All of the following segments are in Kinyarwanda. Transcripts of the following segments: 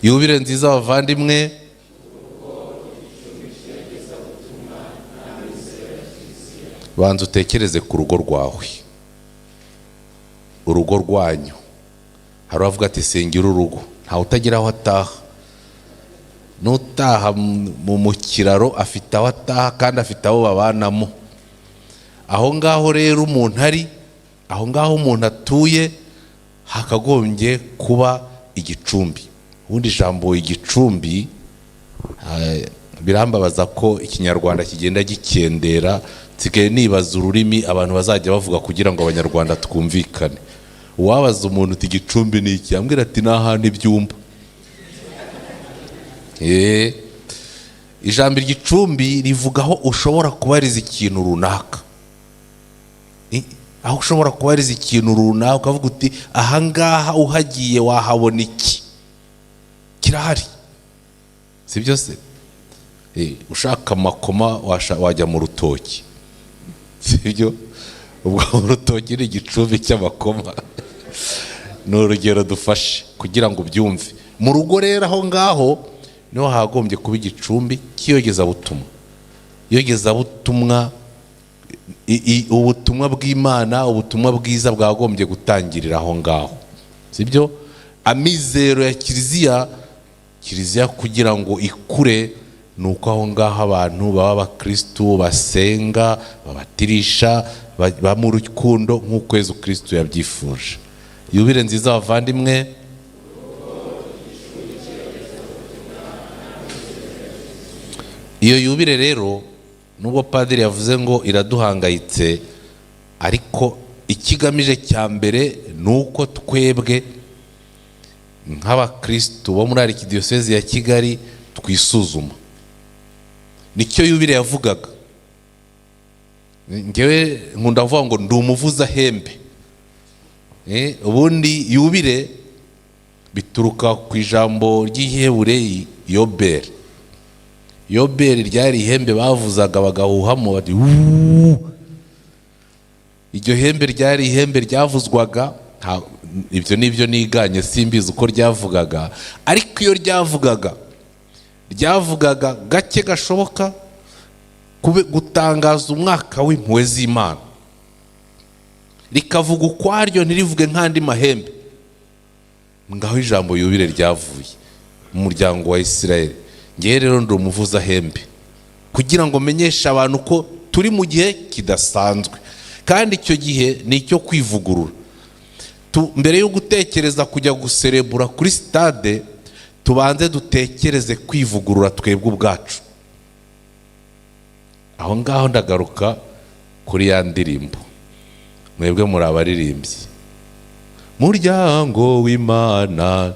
Yubile nziza bavandimwe, banza utekereze ku rugo rwawe, urugo rwanyu. Hari avuga ati sengera urugo, ntawe utagira aho ataha. Nutaha mu kiraro afite aho ataha kandi afite aho babanamo. Aho ngaho rero umuntu ari, aho ngaho umuntu atuye hakagombye kuba igicumbi. Ubundi ijambo igicumbi birambabaza ko ikinyarwanda kigenda gikendera, nsigaye nibaza ururimi abantu bazajya bavuga kugira ngo abanyarwanda twumvikane. Uwabaza umuntu uti igicumbi ni iki, ambwira ati n'ahandi ibyumba. Ijambo igicumbi rivuga aho ushobora kubariza ikintu runaka. Aho ushobora kubariza ikintu runaka ukavuga uti ahangaha uhagiye wahabona iki, kirahari, si byo se? Ushaka amakoma wajya mu rutoki, si byo? Ubwo urutoki ni igicumbi cy'amakoma. Ni urugero dufashe kugira ngo ubyumve. Mu rugo rero aho ngaho niho hagombye kuba igicumbi cy'iyogezabutumwa. Iyogezabutumwa, ubutumwa bw'Imana, ubutumwa bwiza bwagombye gutangirira aho ngaho, si byo? Amizero ya kiliziya kugira ngo ikure nuko aho ngaho abantu baba abakristo basenga, babatirisha, ba mu rukundo nk'uko Yesu Kristo yabyifuje. Yubile nziza bavandimwe, iyo yubile rero nubwo padiri yavuze ngo iraduhangayitse, ariko ikigamije cya mbere nuko twebwe nk'abakristo bo muri Arikidiyosezi ya Kigali twisuzuma. Nicyo yubile yavugaga. Ngewe nkunda kuvuga ngo ndi umuvuza hembe. Ubundi yubile bituruka ku ijambo ry'Ihebureyi Yobel. Yobel ryari ihembe bavuzaga bagahuhamo bati iryo hembe ryari ihembe ryavuzwaga. Ibyo nibyo niganye, simbizi uko ryavugaga, ariko iyo ryavugaga gake gashoboka gutangaza umwaka w'impuhwe z'Imana. Rikavuga ukwaryo ntirivuge nk'andi mahembe. Ngaho ijambo yubile ryavuye mu muryango wa Isirayeli. Ngewe rero ndi umuvuza hembe kugira ngo menyeshe abantu ko turi mu gihe kidasanzwe, kandi icyo gihe ni icyo kwivugurura. Mbere yo gutekereza kujya guserebura kuri stade, tubanze dutekereze kwivugurura twebwe ubwacu. Aho ngaho ndagaruka kuri ya ndirimbo, mwebwe muri abaririmbyi. Muryango w'Imana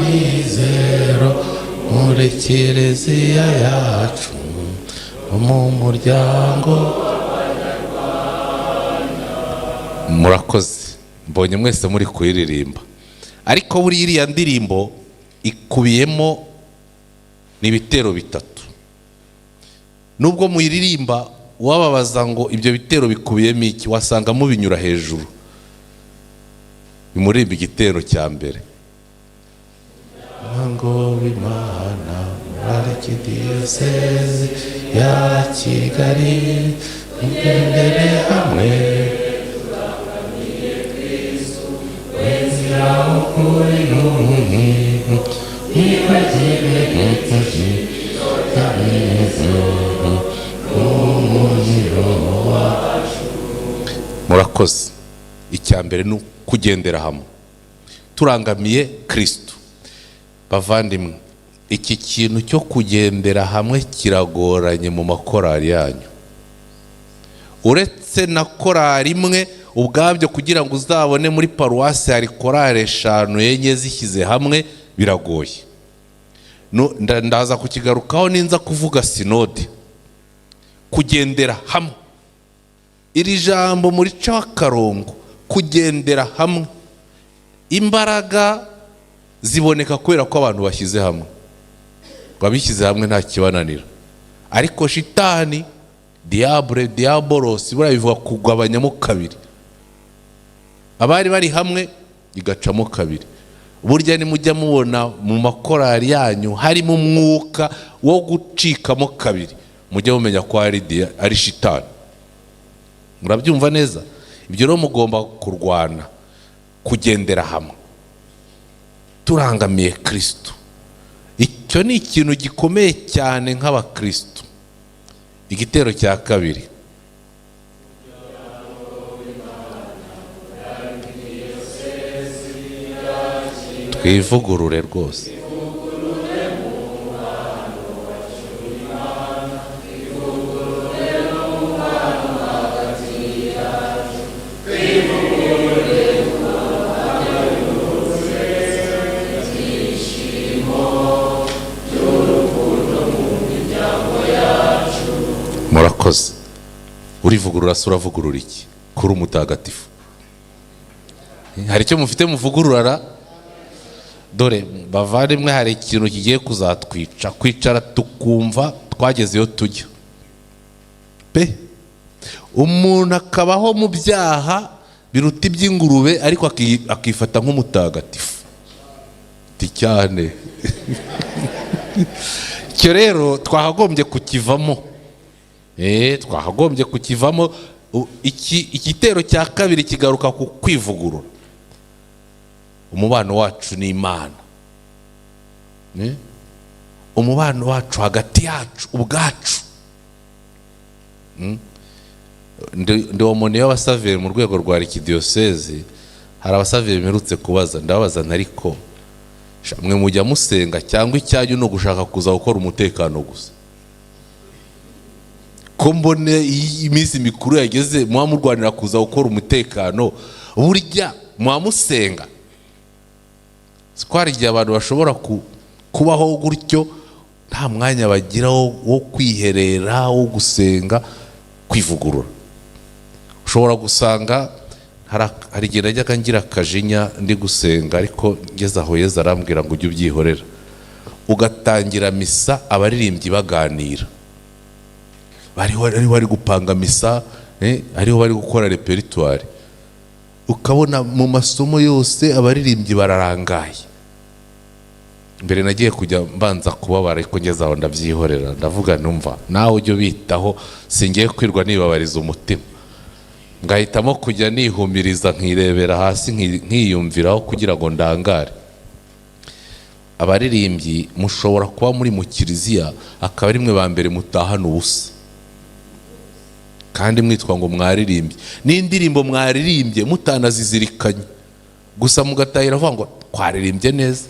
mizero muri kiliziya yacu, mu muryango. Murakoze, mbonye mwese muri kuririmba. Ariko buri iriya ndirimbo ikubiyemo n'ibitero bitatu. Nubwo muyiririmba wababaza ngo ibyo bitero bikubiyemo iki, wasanga mubinyura hejuru. Bimurimba igitero cya mbere, ngo w'Imana Arikidiyosezi ya Kigali, igendere hamwe turangamiye Kristo, wenzira ukuri n'ubuntu, ntibagire umuriro wacu. Murakoze. Icya mbere ni kugendera hamwe turangamiye Kristo. Bavandimwe, iki kintu cyo kugendera hamwe kiragoranye mu makorari yanyu. Uretse na korari imwe ubwabyo, kugira ngo uzabone muri paruwasi hari korari 5 enye zishyize hamwe biragoye. Ndaza kukigarukaho ninza kuvuga sinode. Kugendera hamwe, iri jambo muri Cakarongo, kugendera hamwe, imbaraga ziboneka kubera ko abantu bashyize hamwe. Babishyize hamwe nta kibananira. Ariko shitani diable, diabolos, buriya bivuga kugabanyamo kabiri. Abari bari hamwe igacamo kabiri. Burya ni mujya mubona mu makorari yanyu harimo umwuka wo gucikamo kabiri, mujye mumenya ko ari shitani. Murabyumva neza? Ibyo rero mugomba kurwana, kugendera hamwe turangamiye Kristo. Icyo ni ikintu gikomeye cyane nk'abakristo. Igitero cya kabiri, twivugurure rwose. Murakoze. Urivugurura se uravugurura iki? Kuri umutagatifu hari icyo mufite muvugurura? Dore bavandimwe, hari ikintu kigiye kuzatwica, kwicara tukumva twageze iyo tujya pe. Umuntu akabaho mu byaha biruta iby'ingurube ariko akifata nk'umutagatifu cyane. Icyo rero twahagombye kukivamo. Twahagombye kukivamo. Igitero cya kabiri kigaruka ku kwivugurura. Umubano wacu n'Imana, umubano wacu hagati yacu ubwacu. Ndi umuntu y'abasaveri mu rwego rwa arikidiyoseze. Hari abasaveri mperutse kubaza, ndababaza ariko mwe mujya musenga cyangwa icyanyu no gushaka kuza gukora umutekano gusa? Ko mbone iminsi mikuru yageze muba murwanira kuza gukora umutekano, burya muba musenga. Twari igihe abantu bashobora kubaho gutyo nta mwanya bagira wo kwiherera, wo gusenga, kwivugurura. Ushobora gusanga hari igihe najyaga ngira akajinya ndi gusenga, ariko ngeze aho Yezu arambwira ngo ujye ubyihorera. Ugatangira misa abaririmbyi baganira, bari gupanga misa, ariho bari gukora repertoire. Ukabona mu masomo yose abaririmbyi bararangaye. Mbere nagiye kujya mbanza kubabara, ariko ngeze aho ndabyihorera, ndavuga numva nawe ujye bitaho, singiye kwirwa nibabariza umutima. Ngahitamo kujya nihumiriza, nkirebera hasi, nkiyumviraho kugira ngo ndangare. Abaririmbyi mushobora kuba muri mu kiliziya akaba ari mwe ba mbere mutahana ubusa, kandi mwitwa ngo mwaririmbye. N'indirimbo mwaririmbye mutanazizirikanye, gusa mugatahira avuga ngo twaririmbye neza,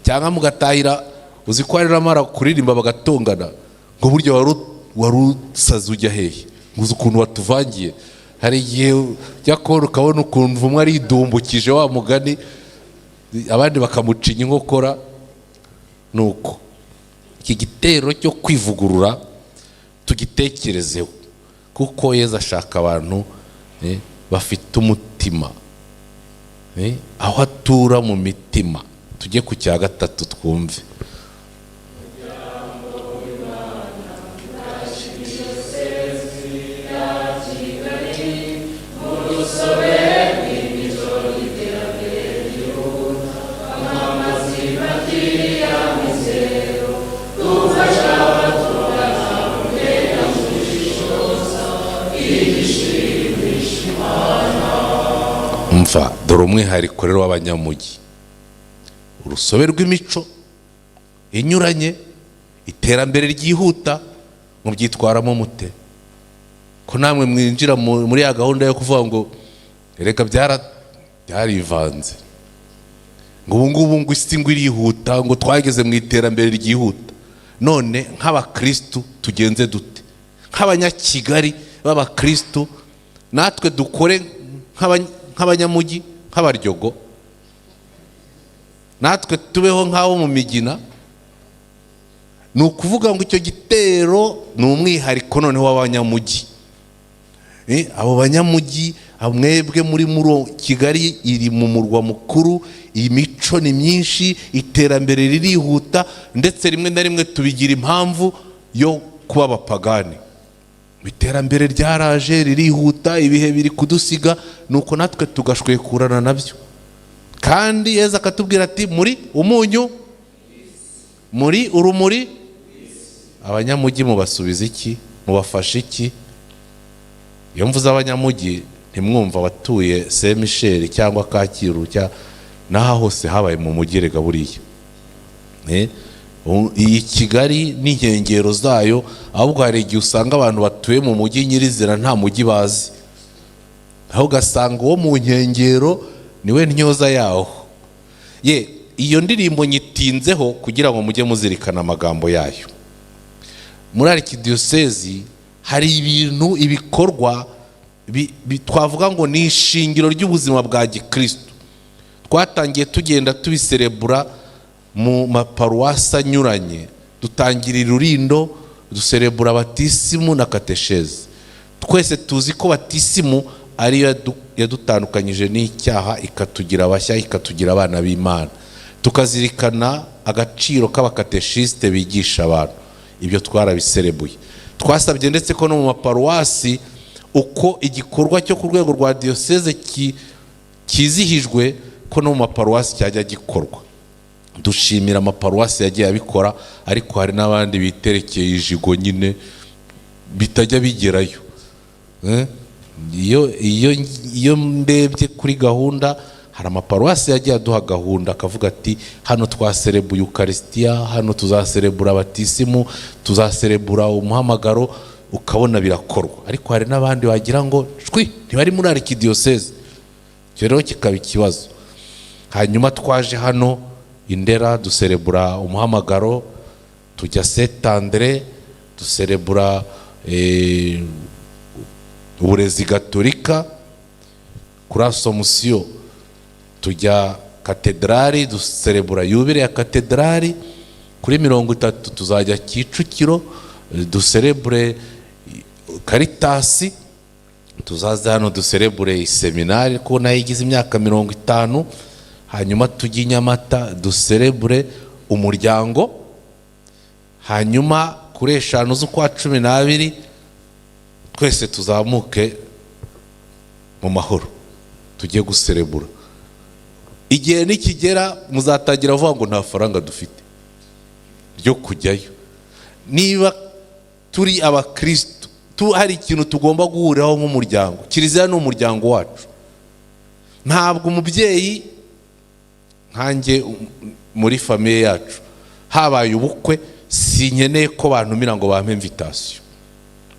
cyangwa mugatahira uzi ko aramara kuririmba bagatongana ngo buryo wari usaze ujya hehe, nguzi ukuntu watuvangiye. Hari igihe ujya kubona ukabona ukuntu umwe aridumbukije wa mugani, abandi bakamucinya inkokora. Nuko iki gitero cyo kwivugurura tugitekerezeho, kuko Yezu ashaka abantu bafite umutima, aho atura mu mitima. Tujye ku cya gatatu twumve. Dore umwihariko rero w'abanyamujyi, urusobe rw'imico inyuranye, iterambere ryihuta. Mubyitwaramo mute? Ko namwe mwinjira muri ya gahunda yo kuvuga ngo reka byarivanze, ngo ubu ngubu ngo isi ngo irihuta, ngo twageze mu iterambere ryihuta. None nk'abakristo tugenze dute? Nk'abanyakigali b'abakristo natwe dukore nk'abanyamujyi, nk'abaryogo, natwe tubeho nk'abo mu migina. Ni ukuvuga ngo icyo gitero ni umwihariko noneho w'abanyamujyi. Abo banyamujyi, mwebwe muri Kigali iri mu murwa mukuru, imico ni myinshi, iterambere ririhuta, ndetse rimwe na rimwe tubigira impamvu yo kuba abapagani. iterambere ryaraje ririhuta, ibihe biri kudusiga, nuko natwe tugashwekurana nabyo. Kandi Yesu akatubwira ati muri umunyu, muri urumuri. Abanyamujyi mubasubiza iki? Mubafasha iki? Iyo mvuze abanyamujyi ntimwumva abatuye Saint Michel cyangwa Kacyiru naho hose habaye mu mujyi rega buriya. Iyi Kigali n'inkengero zayo, ahubwo hari igihe usanga abantu batuye mu mujyi nyirizina nta mujyi bazi, aho ugasanga uwo mu nkengero niwe ntyoza yaho. Iyo ndirimbo nyitinzeho kugira ngo mujye muzirikana amagambo yayo. Muri Arikidiyosezi hari ibintu, ibikorwa twavuga ngo ni ishingiro ry'ubuzima bwa gikristo. Twatangiye tugenda tubiserebura mu maparuwasi anyuranye. Dutangira Rurindo, duserebura batisimu na kateshezi. Twese tuzi ko batisimu ariyo yadutandukanyije n'icyaha, ikatugira abashya, ikatugira abana b'Imana. Tukazirikana agaciro k'abakateshiste bigisha abantu. Ibyo twarabiserebuye. Twasabye ndetse ko no mu maparuwasi uko igikorwa cyo ku rwego rwa diyoseze kizihijwe, ko no mu maparuwasi cyajya gikorwa. Dushimira amaparuwasi yagiye abikora, ariko hari n'abandi biterekeye ijigo nyine bitajya bigerayo. Iyo ndebye kuri gahunda, hari amaparuwasi yagiye aduha gahunda akavuga ati hano twaserebuye Eucharistia, hano tuzaserebura batisimu, tuzaserebura umuhamagaro, ukabona birakorwa. Ariko hari n'abandi wagira ngo ntibari muri Arikidiyoseze. Rero kikaba ikibazo. Hanyuma twaje hano Indera duserebura umuhamagaro, tujya Saint Andre duserebura uburezi gatolika, kuri Asomusiyo tujya katedrali duserebura yubile ya katedrali, kuri 30 tuzajya Kicukiro duserebure Karitasi, tuzaza hano duserebure seminari ko nayo igize imyaka 50. Hanyuma tujya Nyamata duserebure umuryango. Hanyuma kuri 5 z'ukwa 12 twese tuzamuke mu mahoro tujye guserebura. Igihe nikigera muzatangira vuga ngo nta faranga dufite ryo kujyayo. Niba turi abakristo, hari ikintu tugomba guhuriraho nk'umuryango. Kiliziya ni umuryango wacu. Ntabwo umubyeyi nkanjye muri famiye yacu habaye ubukwe sinkeneye ko bantumira ngo bampe invitation.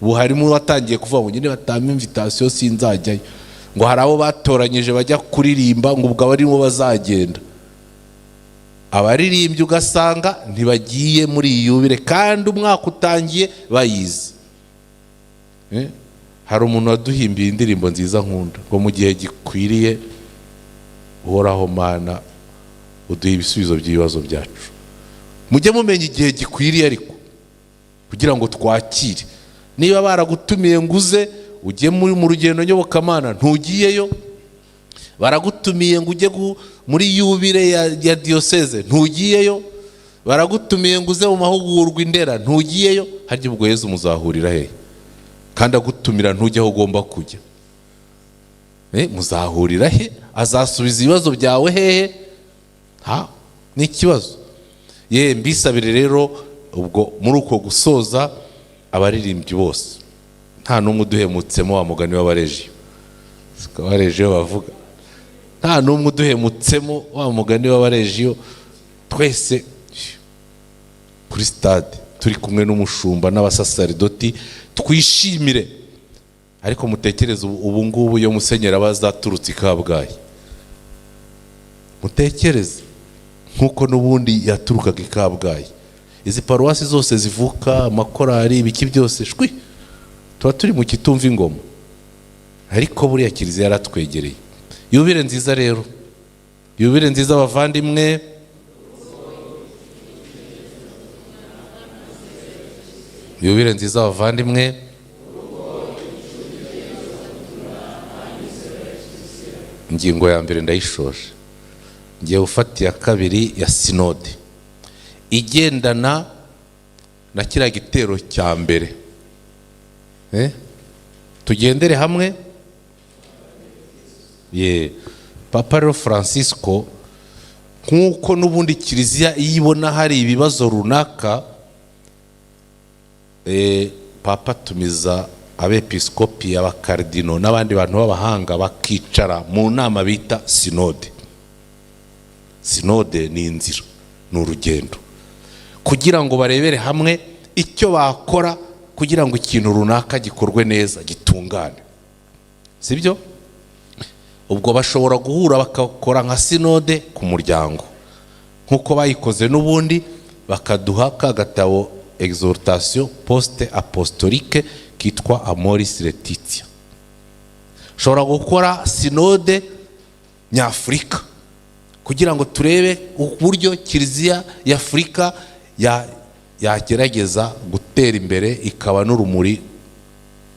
Ubu harimo watangiye kuvuga ngo nyine batampa invitation sinzajyayo, ngo hari abo batoranyije bajya kuririmba ngo ubwo abarimo bazagenda. Abaririmbyi ugasanga ntibagiye muri yubire kandi umwaka utangiye bayizi. Hari umuntu waduhimbiye indirimbo nziza nkunda ngo mu gihe gikwiriye uhoraho Mana uduha ibisubizo by'ibibazo byacu. Mujye mumenya igihe gikwiriye ariko kugira ngo twakire. Niba baragutumiye nguze ujye mu rugendo nyobokamana ntugiyeyo, baragutumiye ngo ujye muri yubire ya diyoseze ntugiyeyo, baragutumiye ngo uze mu mahugurwa Indera ntugiyeyo, harya ubwo Yesu muzahurira he? Kandi agutumira ntujye aho ugomba kujya. Muzahurira he? Azasubiza ibibazo byawe hehe? Ni ikibazo. Mbisabire rero ubwo muri uko gusoza abaririmbyi bose nta n'umwe uduhemutsemo, wa mugani w'abarejiyo. Abarejiyo bavuga nta n'umwe uduhemutsemo, wa mugani w'abarejiyo. Twese kuri stade turi kumwe n'umushumba n'abasasaridoti twishimire. Ariko mutekereze ubu ngubu iyo musenyeri abazaturutse i Kabgayi, mutekereze nkuko n'ubundi yaturukaga i Kabgayi. Izi paruwasi zose zivuka amakorari ibiki byose tuba turi mu kitumva ingoma, ariko buriya Kiliziya yaratwegereye. Yubire nziza rero, yubire nziza abavandimwe. Yubire nziza abavandimwe. Ingingo ya mbere ndayishoje, ngiye gufata iya kabiri ya sinode igendana na kiriya gitero cya mbere. tugendere hamwe. Papa rero Francisco, nk'uko n'ubundi kiliziya iyo ibona hari ibibazo runaka, papa tumiza abepiskopi, abakardino n'abandi bantu b'abahanga bakicara mu nama bita sinode. Sinode ni inzira, ni urugendo, kugira ngo barebere hamwe icyo bakora kugira ngo ikintu runaka gikorwe neza, gitungane. Sibyo? Ubwo bashobora guhura bakakora nka sinode ku muryango, nk'uko bayikoze n'ubundi, bakaduha ka gatabo exhortation poste apostolique kitwa Amoris Laetitia. Shobora gukora sinode nyafurika kugira ngo turebe uburyo kiliziya ya Afrika yagerageza gutera imbere, ikaba n'urumuri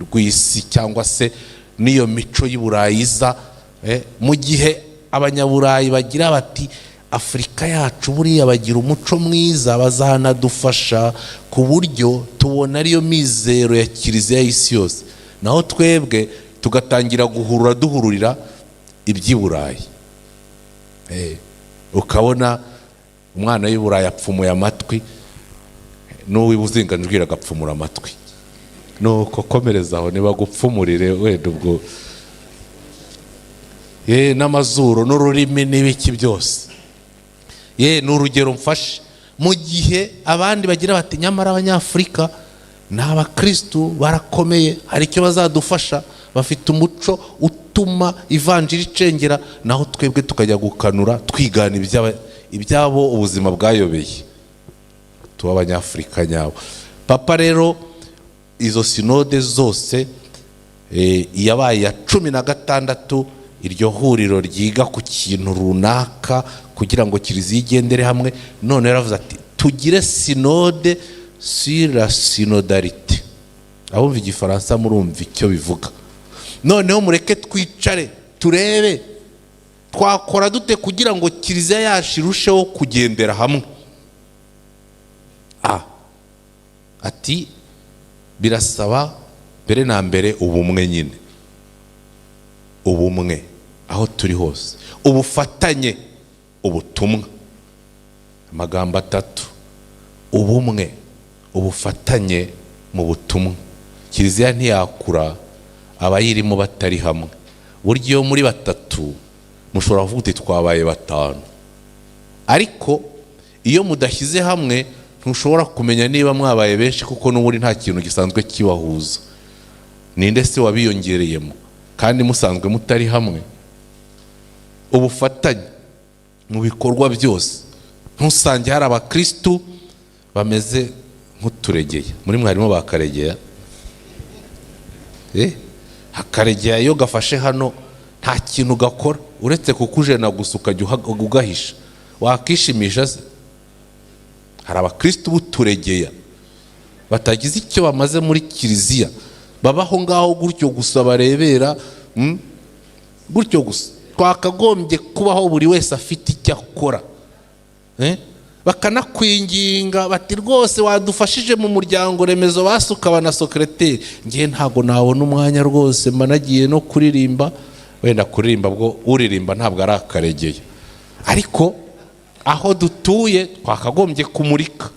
rw'isi, cyangwa se niyo mico y'Iburayiza. Mu gihe abanyaburayi bagira bati Afrika yacu buriya bagira umuco mwiza, bazanadufasha ku buryo tubona ariyo mizero ya kiliziya y'isi yose, naho twebwe tugatangira duhururira iby'Iburayi. Ukabona umwana w'Iburayi apfumuye amatwi, n'uwibuzinganjwira agapfumura amatwi. Nuko komereza aho nibagupfumurire wenda ubwo n'amazuru n'ururimi n'ibiki byose. Ni urugero mfashe. Mu gihe abandi bagira bati nyamara abanyafurika ni abakristu barakomeye, hari icyo bazadufasha, bafite umuco utuma ivanjiri icengera, naho twebwe tukajya gukanura twigana ibyabo ubuzima bwayobeye, tuba abanyafurika nyabo. Papa rero izo sinode zose yabaye ya 16, iryo huriro ryiga ku kintu runaka kugira ngo kiliziya igendere hamwe. None yaravuze ati tugire sinode sur la synodalité. Abumva igifaransa murumva icyo bivuga. Noneho mureke twicare turebe twakora dute kugira ngo kiliziya yacu irusheho kugendera hamwe. Ati birasaba mbere na mbere ubumwe nyine, ubumwe aho turi hose, ubufatanye, ubutumwa. Amagambo 3: ubumwe, ubufatanye mu butumwa. Kiliziya ntiyakura abayirimo batari hamwe. Buryo muri 3 mushobora kuvuga uti twabaye 5, ariko iyo mudashyize hamwe ntushobora kumenya niba mwabaye benshi, kuko n'uburi nta kintu gisanzwe kibahuza. Ninde se wabiyongereyemo kandi musanzwe mutari hamwe? Ubufatanye mu bikorwa byose. Ntusange hari abakristu bameze nk'uturegeye. Muri mwarimo bakaregeya, hakaregeya iyo gafashe hano nta kintu gakora uretse kukujena gusa ukajya ugahisha. Wakishimisha se? Hari abakristu buturegeya batagize icyo bamaze muri kiliziya, babaho ngaho gutyo gusa, barebera gutyo gusa. Twakagombye kubaho buri wese afite icyo akora, bakanakwinginga bati rwose wadufashije mu muryango remezo basuka na secrétaire. Ngiye ntago nabona umwanya rwose, managiye no kuririmba. Wenda kuririmba bwo uririmba ntabwo ari akaregeye, ariko aho dutuye twakagombye kumurika.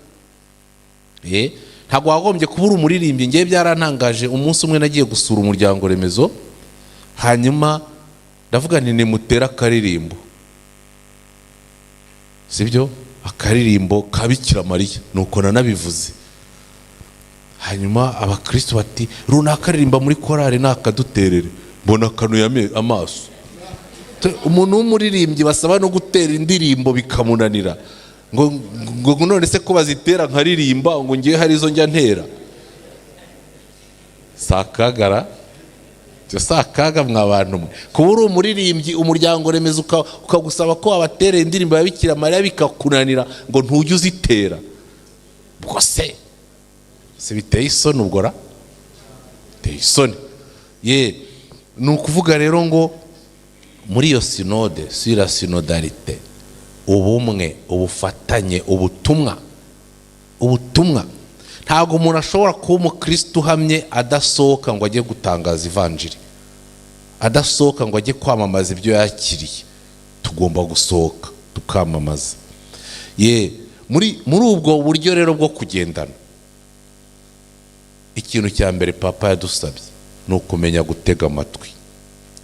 Ntabwo wagombye kubura umuririmbyi. Ngiye byarantangaje, umunsi umwe nagiye gusura umuryango remezo, hanyuma ndavuga nti nimutera akaririmbo, sibyo? Akaririmbo ka Bikira Mariya. Nuko nanabivuze. Hanyuma abakristo bati runaka aririmba muri korari nakaduterere. Mbona kanuye amaso. Umuntu w'umuririmbyi basaba no gutera indirimbo bikamunanira, ngo none se ko bazitera nkaririmba ngo ngiye hari izo njya ntera. Sakagara sakaga mwabantu mwe. Kubura umuririmbyi umuryango remezo ukagusaba ko abatera indirimbo ya Bikira Mariya bikakunanira ngo ntujye uzitera. Bwose se biteye isoni ubwora? Biteye isoni. Ni ukuvuga rero ngo muri iyo sinode, sur la synodalité, ubumwe, ubufatanye, ubutumwa. ntago umuntu ashobora kuba umukristo uhamye adasohoka ngo ajye gutangaza ivanjiri, adasohoka ngo ajye kwamamaza ibyo yakiriye. Tugomba gusohoka tukamamaza. Muri ubwo buryo rero bwo kugendana, ikintu cya mbere papa yadusabye ni ukumenya gutega amatwi.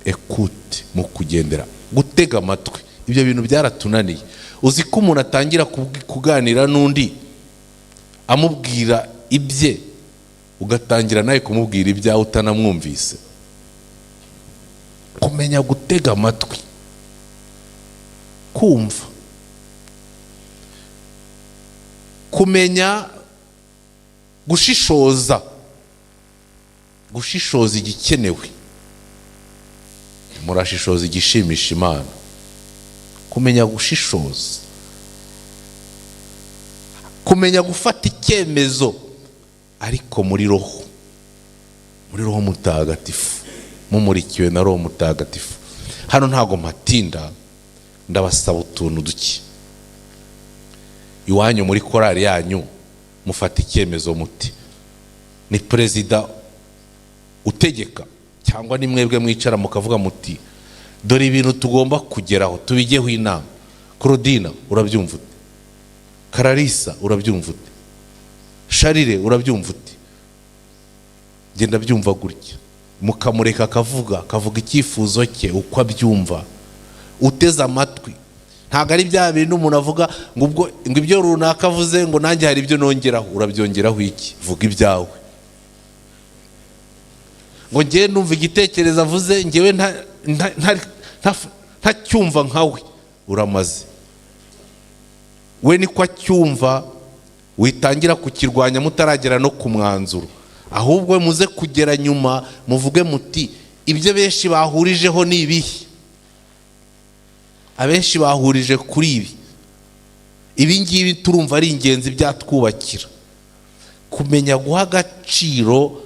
Écoute mu kugendera, gutega amatwi. Ibyo bintu byaratunaniye. Uzi ko umuntu atangira kuganira n'undi amubwira ibye, ugatangira nawe kumubwira ibyawe utanamwumvise. Kumenya gutega amatwi, kumva, kumenya gushishoza, gushishoza igikenewe. Murashishoza igishimisha Imana. Kumenya gushishoza, kumenya gufata icyemezo ariko muri roho mutagatifu, mumurikiwe na roho mutagatifu. Hano ntago matinda, ndabasaba utuntu duke. Iwanyu muri korali yanyu mufata icyemezo muti, ni perezida utegeka cyangwa ni mwebwe mwicara mukavuga muti dore ibintu tugomba kugeraho tubigeho inama? Claudine urabyumva ute? Kararisa urabyumva ute? Sharire urabyumva ute? Genda byumva gutya, mukamureka akavuga icyifuzo cye uko abyumva, uteze amatwi. Ntago ari bya bintu umuntu avuga ngo ibyo runaka avuze ngo nanjye hari ibyo nongeraho. Urabyongeraho iki? Vuga ibyawe. Ngo ngiye numva igitekerezo avuze ngewe ntacyumva nkawe, uramaze. We niko acyumva, witangira kukirwanya mutaragera no ku mwanzuro. Ahubwo muze kugera nyuma muvuge muti ibyo benshi bahurijeho ni ibihe. Abenshi bahurije kuri ibi. Ibi ngibi turumva ari ingenzi byatwubakira. Kumenya guha agaciro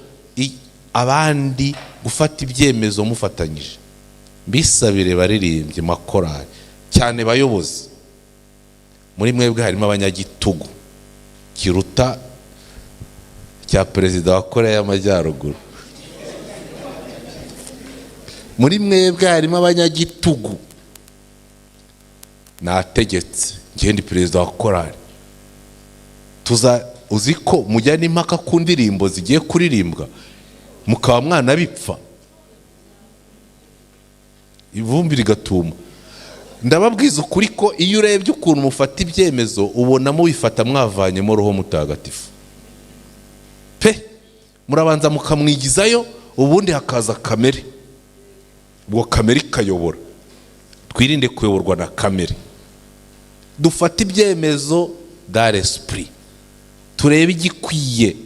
abandi, gufata ibyemezo mufatanyije. Mbisabire baririmbye makorali cyane, bayobozi. Muri mwebwe harimo abanyagitugu kiruta cya perezida wa Korea y'Amajyaruguru. Muri mwebwe harimo abanyagitugu. Nategetse ngende perezida wa korali. Uzi ko mujyana impaka ku ndirimbo zigiye kuririmbwa mukaba mwana bipfa, ivumbi rigatuma. Ndababwiza ukuri ko iyo urebye ukuntu mufata ibyemezo ubona mubifata mwavanyemo roho mutagatifu pe. Murabanza mukamwigizayo, ubundi hakaza kamere, ubwo kamere ikayobora. Twirinde kuyoborwa na kamere. Dufata ibyemezo dans l'esprit, turebe igikwiye,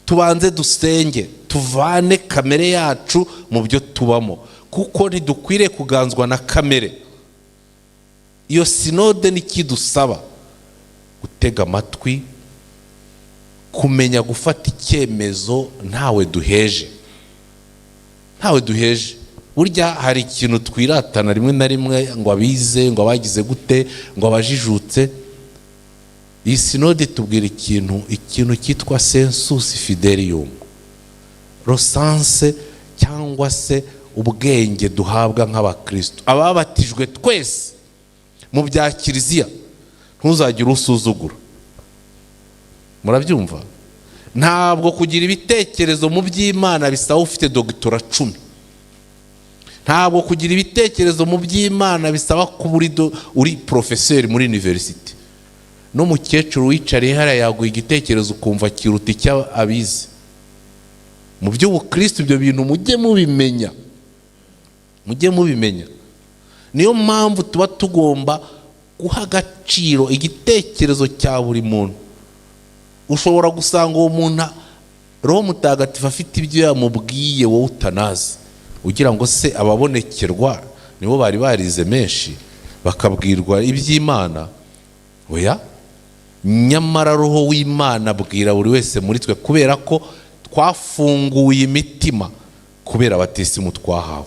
tubanze dusenge, tuvane kamere yacu mu byo tubamo, kuko ntidukwiriye kuganzwa na kamere. Iyo sinode nikidusaba gutega amatwi, kumenya gufata icyemezo ntawe duheje. Burya hari ikintu twiratana rimwe na rimwe ngo abize, ngo abagize gute, ngo abajijutse. Iyi sinode tubwira ikintu cyitwa sensus fidelium, rosanse cyangwa se ubwenge duhabwa nk'abakristo. Ababatijwe twese mu bya kiliziya ntuzagire usuzugura. Murabyumva? Ntabwo kugira ibitekerezo mu by'Imana bisaba ufite doctora 10. Ntabwo kugira ibitekerezo mu by'Imana bisaba kuba uri professeur muri university. No mukecuru wicariye hariya yaguye igitekerezo ukumva kiruta icyo abize. Mu by'ubukristo ibyo bintu mujye mubimenya. Niyo mpamvu tuba tugomba guha agaciro igitekerezo cya buri muntu. Ushobora gusanga uwo muntu roho mutagatifu afite ibyo yamubwiye wowe utanazi, ugira ngo se ababonekerwa nibo bari barize menshi bakabwirwa iby'Imana. Oya, nyamara roho w'Imana abwira buri wese muri twe, kubera ko twafunguye imitima kubera abatisimu twahawe.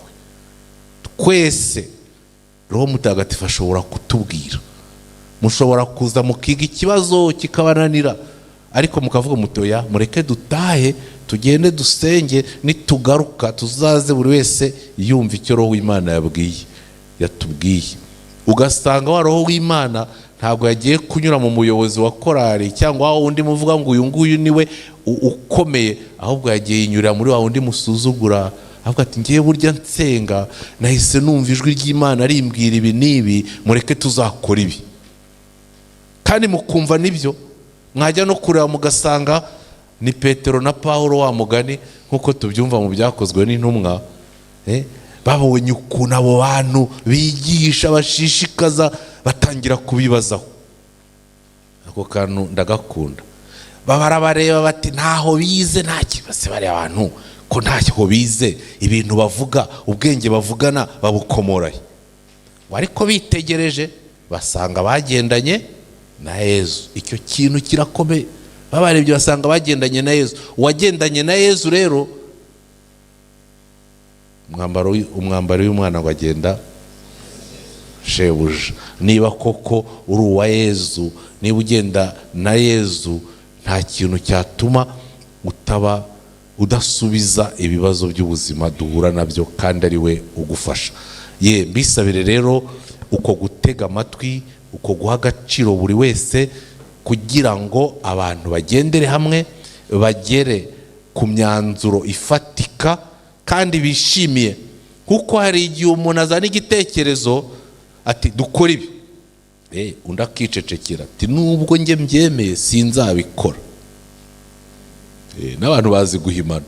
Twese roho mutagatifu ashobora kutubwira. Mushobora kuza mukiga ikibazo kikabananira, ariko mukavuga mutoya mureke dutahe tugende dusenge, nitugaruka tuzaze buri wese yumva icyo roho w'Imana yatubwiye. Ugasanga wa roho w'Imana ntabwo yagiye kunyura mu muyobozi wa korari cyangwa wa wundi muvuga ngo uyu nguyu niwe ukomeye, ahubwo yagiye yinyurira muri wa wundi musuzugura, avuga ati ngiye burya nsenga nahise numva ijwi ry'Imana rimbwira ibi n'ibi, mureke tuzakora ibi. Kandi mukumva nibyo, mwajya no kureba mugasanga ni Petero na Paulo wa mugani nkuko tubyumva mu byakozwe n'intumwa, babonye ukuntu abo bantu bigisha bashishikaza batangira kubibazaho. Ako kantu ndagakunda. Barabareba bati ntaho bize, nta kibase bari abantu ko ntacyo bize, ibintu bavuga ubwenge bavugana babukomoraye. Ariko bitegereje basanga bagendanye na Yesu. Icyo kintu kirakomeye. Babarebye basanga bagendanye na Yesu. Uwagendanye na Yesu rero umwambaro w'umwana ngo agenda shebuja. Niba koko uri uwa Yesu, niba ugenda na Yesu, nta kintu cyatuma udasubiza ibibazo by'ubuzima duhura nabyo, kandi ari we ugufasha. Mbisabire rero uko gutega amatwi, uko guha agaciro buri wese, kugira ngo abantu bagendere hamwe, bagere ku myanzuro ifatika kandi bishimiye. Kuko hari igihe umuntu azana igitekerezo ati dukora ibi, undi akicecekera ati nubwo njye mbyemeye sinzabikora. N'abantu bazi guhimana.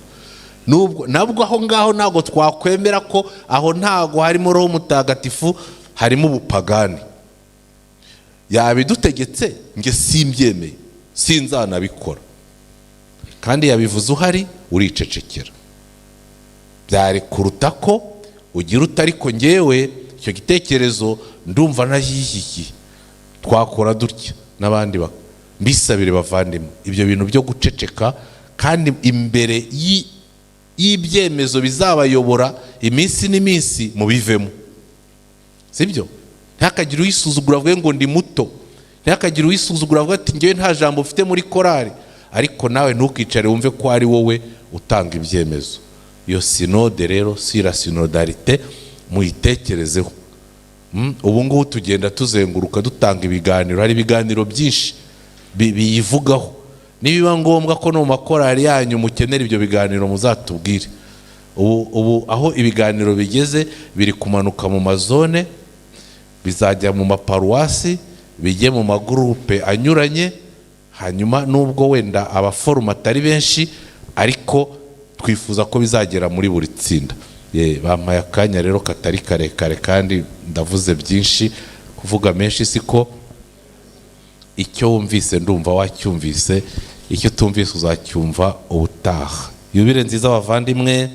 Nabwo aho ngaho ntabwo twakwemera ko aho ntabwo harimo roho mutagatifu, harimo ubupagani. Yabidutegetse njye simbyemeye sinzanabikora, kandi yabivuze uhari uricecekera. Byari kuruta ko ugira utariko ngewe icyo gitekerezo ndumva nayihiye, twakora dutya n'abandi. Mbisabire bavandimwe, ibyo bintu byo guceceka kandi imbere y'ibyemezo bizabayobora iminsi n'iminsi mubivemo, sibyo? Ntihakagire uyisuzugura avuge ngo ndi muto, ntihakagire uyisuzugura avuga ati ngewe nta jambo ufite muri korari, ariko nawe ntukicare wumve ko ari wowe utanga ibyemezo. Iyo sinode rero si la sinodarite, muyitekerezeho. Ubu ngubu tugenda tuzenguruka dutanga ibiganiro, hari ibiganiro byinshi biyivugaho. Nibiba ngombwa ko no mu makorari yanyu mukenera ibyo biganiro muzatubwire. Ubu aho ibiganiro bigeze biri kumanuka mu mazone, bizajya mu maparuwasi, bijye mu magurupe anyuranye. Hanyuma nubwo wenda abaforuma atari benshi, ariko twifuza ko bizagera muri buri tsinda. Bampaye akanya rero katari karekare, kandi ndavuze byinshi. Kuvuga menshi siko, icyo wumvise ndumva wacyumvise, icyo tumvise uzacyumva ubutaha. Yubile nziza bavandimwe.